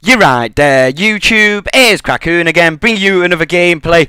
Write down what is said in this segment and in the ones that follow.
You're right there, YouTube. It is Crackoon again, bringing you another gameplay.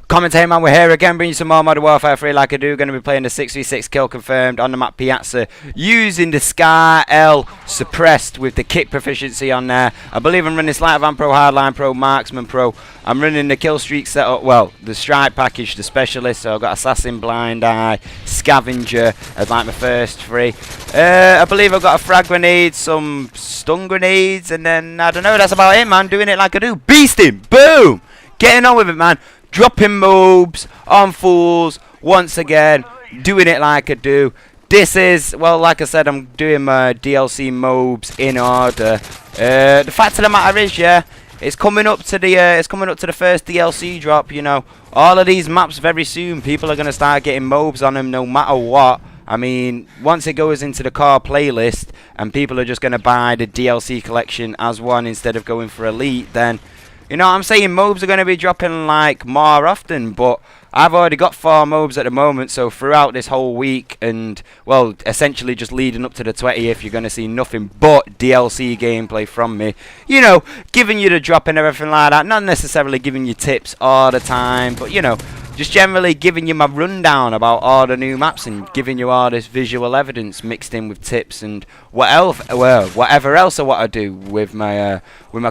Commentating man, we're here again, bringing you some more Modern Warfare 3 like I do. Going to be playing the 6v6 kill confirmed on the map Piazza, using the Scar L suppressed with the kick proficiency on there. I believe I'm running Sleight of Hand Pro, Hardline Pro, Marksman Pro. I'm running the kill streak setup, well, the strike package, the specialist. So I've got Assassin, Blind Eye, Scavenger as like my first three. I believe I've got a frag grenade, some stun grenades, and then I don't know, that's about it, man. Doing it like I do. Beasting, boom, getting on with it, man. Dropping MOABs on fools once again, doing it like I do. This is, well, like I said, I'm doing my DLC MOABs in order. The fact of the matter is, yeah, it's coming up to the first DLC drop. You know, all of these maps very soon, people are gonna start getting MOABs on them, no matter what. I mean, once it goes into the core playlist and people are just gonna buy the DLC collection as one instead of going for Elite, then, you know what I'm saying, MOABs are going to be dropping like more often. But I've already got 4 MOABs at the moment, so throughout this whole week and, well, essentially just leading up to the 20th, you're going to see nothing but DLC gameplay from me. You know, giving you the drop and everything like that. Not necessarily giving you tips all the time, but, you know, just generally giving you my rundown about all the new maps and giving you all this visual evidence mixed in with tips and whatever else I want to do with my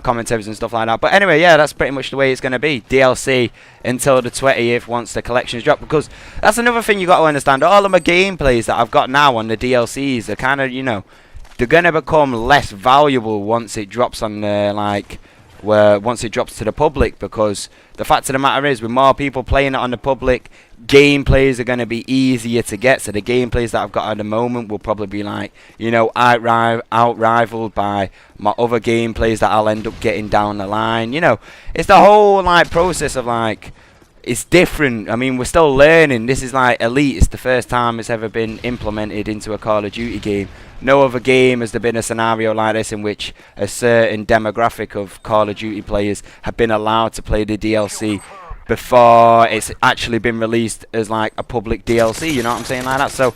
commentaries and stuff like that. But anyway, yeah, that's pretty much the way it's going to be. DLC until the 20th once the collections drop, because that's another thing you got to understand. All of my gameplays that I've got now on the DLCs are kind of, you know, they're going to become less valuable once it drops on the, once it drops to the public, because the fact of the matter is, with more people playing it on the public, gameplays are going to be easier to get. So the gameplays that I've got at the moment will probably be like, you know, out-rivaled by my other gameplays that I'll end up getting down the line. You know, it's the whole like process of like, it's different. I mean, we're still learning. This is like Elite. It's the first time it's ever been implemented into a Call of Duty game. No other game has there been a scenario like this in which a certain demographic of Call of Duty players have been allowed to play the DLC before it's actually been released as like a public DLC, you know what I'm saying, like that. So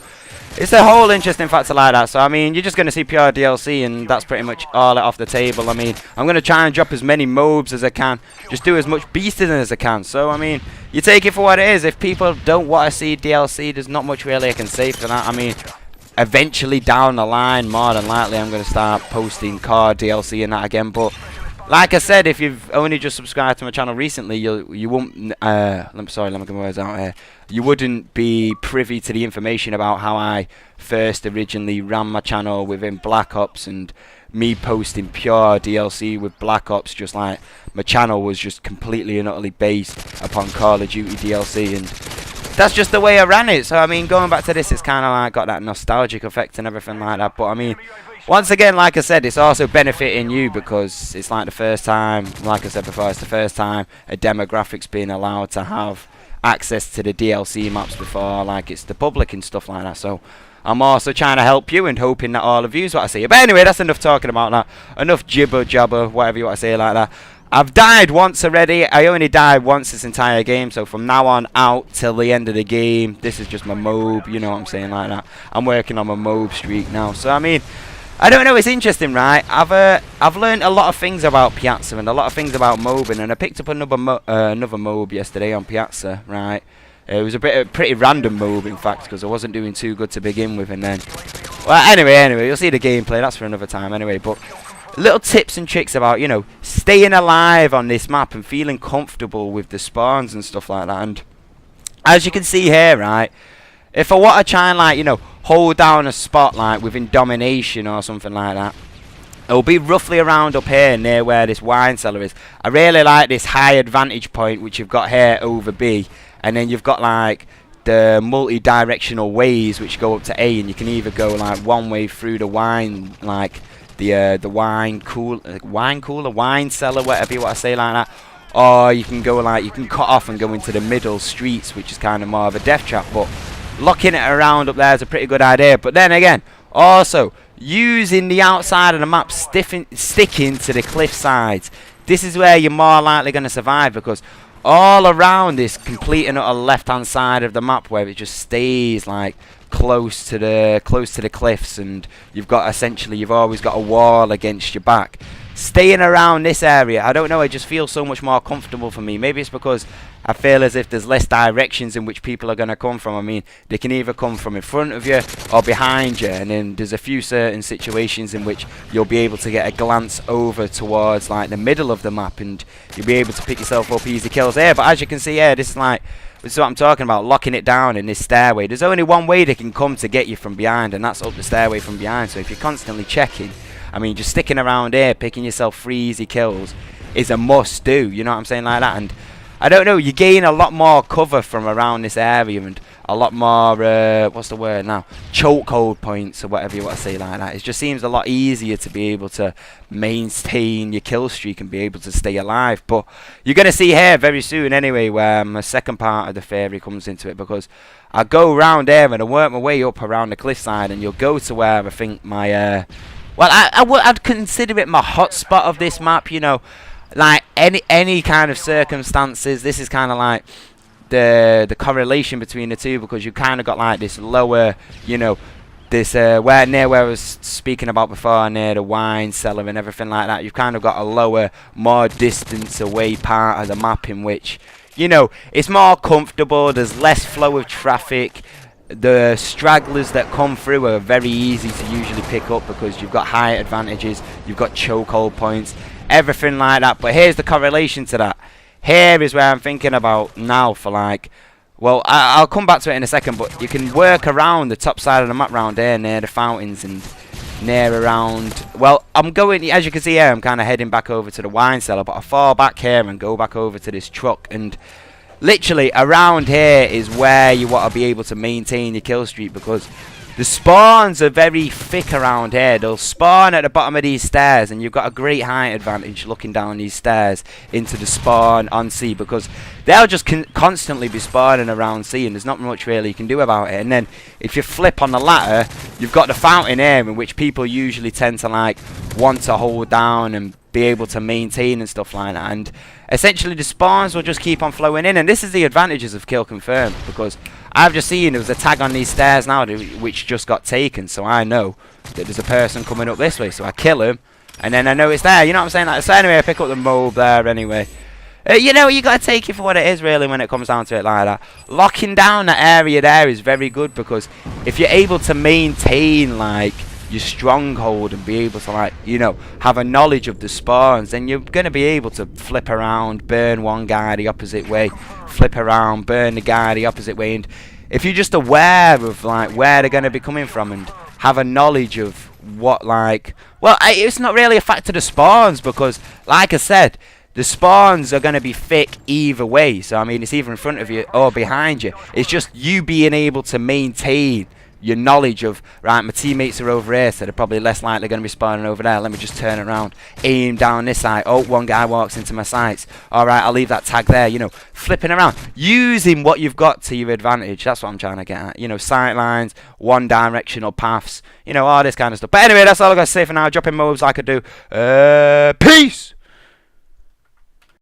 it's a whole interesting factor like that. So I mean, you're just going to see pure DLC, and that's pretty much all off the table. I mean, I'm going to try and drop as many MOABs as I can, just do as much beasting as I can. So I mean, you take it for what it is. If people don't want to see DLC, there's not much really I can say for that. I mean, eventually down the line, more than likely, I'm going to start posting COD DLC and that again. But like I said, if you've only just subscribed to my channel recently, you won't. I'm sorry, let me get my words out here. You wouldn't be privy to the information about how I first originally ran my channel within Black Ops, and me posting pure DLC with Black Ops. Just like my channel was just completely and utterly based upon Call of Duty DLC, and that's just the way I ran it. So I mean, going back to this, it's kind of like got that nostalgic effect and everything like that. But I mean, once again, like I said, it's also benefiting you, because it's like the first time, like I said before, it's the first time a demographic's being allowed to have access to the DLC maps before, like, it's the public and stuff like that. So I'm also trying to help you and hoping that all of you is what I say. But anyway, that's enough talking about that. Enough jibber jabber, whatever you want to say like that. I've died once already. I only died once this entire game, so from now on out till the end of the game, this is just my MOAB, you know what I'm saying, like that. I'm working on my MOAB streak now. So I mean, I don't know, it's interesting, right? I've learned a lot of things about Piazza and a lot of things about MOABing, and I picked up another MOAB yesterday on Piazza, right? It was a pretty random MOAB, in fact, because I wasn't doing too good to begin with, and then, well, anyway, you'll see the gameplay. That's for another time, anyway. But little tips and tricks about, you know, staying alive on this map and feeling comfortable with the spawns and stuff like that. And as you can see here, right, if I want to try and, like, you know, hold down a spot like within domination or something like that, it'll be roughly around up here near where this wine cellar is. I really like this high advantage point which you've got here over B, and then you've got like the multi-directional ways which go up to A, and you can either go like one way through the wine, like the wine cooler, wine cellar, whatever you want to say, like that, or you can go like, you can cut off and go into the middle streets, which is kind of more of a death trap. But locking it around up there is a pretty good idea. But then again, also using the outside of the map, sticking to the cliff sides. This is where you're more likely going to survive, because all around this complete and utter left hand side of the map, where it just stays like close to the cliffs, and you've got, essentially, you've always got a wall against your back. staying around this area, I don't know, it just feels so much more comfortable for me. Maybe it's because I feel as if there's less directions in which people are going to come from. I mean, they can either come from in front of you or behind you, and then there's a few certain situations in which you'll be able to get a glance over towards like the middle of the map, and you'll be able to pick yourself up easy kills there. But as you can see here, this is what I'm talking about, locking it down in this stairway. There's only one way they can come to get you from behind, and that's up the stairway from behind. So if you're constantly checking, I mean, just sticking around here, picking yourself 3 easy kills is a must do, you know what I'm saying, like that. And I don't know, you gain a lot more cover from around this area, and a lot more, what's the word now, chokehold points, or whatever you want to say like that. It just seems a lot easier to be able to maintain your kill streak and be able to stay alive. But you're going to see here very soon anyway where my second part of the theory comes into it, because I go around there and I work my way up around the cliffside, and you'll go to where I think my, well, I'd consider it my hotspot of this map, you know. Like any kind of circumstances, this is kind of like the correlation between the two, because you kind of got like this lower, you know, this near where I was speaking about before, near the wine cellar and everything like that. You've kind of got a lower, more distance away part of the map in which, you know, it's more comfortable. There's less flow of traffic. The stragglers that come through are very easy to usually pick up because you've got height advantages, you've got chokehold points, everything like that. But here's the correlation to that. Here is where I'm thinking about now for like, well, I'll come back to it in a second, but you can work around the top side of the map round here near the fountains and near around, well, I'm going, as you can see here, I'm kind of heading back over to the wine cellar, but I fall back here and go back over to this truck, and literally around here is where you want to be able to maintain your kill streak, because the spawns are very thick around here. They'll spawn at the bottom of these stairs, and you've got a great height advantage looking down these stairs into the spawn on C, because they'll just constantly be spawning around C, and there's not much really you can do about it. And then if you flip on the ladder, you've got the fountain here, in which people usually tend to like want to hold down and be able to maintain and stuff like that. And essentially the spawns will just keep on flowing in, and this is the advantages of kill confirmed, because I've just seen there was a tag on these stairs now which just got taken, so I know that there's a person coming up this way, so I kill him and then I know it's there, you know what I'm saying? Like, so anyway, I pick up the MOAB there anyway. You know, you got to take it for what it is really when it comes down to it like that. Locking down that area there is very good, because if you're able to maintain like your stronghold and be able to, like, you know, have a knowledge of the spawns, then you're going to be able to flip around, burn one guy the opposite way, flip around, burn the guy the opposite way. And if you're just aware of like where they're going to be coming from and have a knowledge of what, like, well, it's not really a factor of the spawns, because like I said, the spawns are going to be thick either way. So I mean, it's either in front of you or behind you. It's just you being able to maintain your knowledge of, right, my teammates are over here, so they're probably less likely going to be spawning over there. Let me just turn around, aim down this side. Oh, one guy walks into my sights. All right, I'll leave that tag there. You know, flipping around, using what you've got to your advantage. That's what I'm trying to get at. You know, sight lines, one directional paths, you know, all this kind of stuff. But anyway, that's all I've got to say for now. Dropping MOABs like I do. Peace!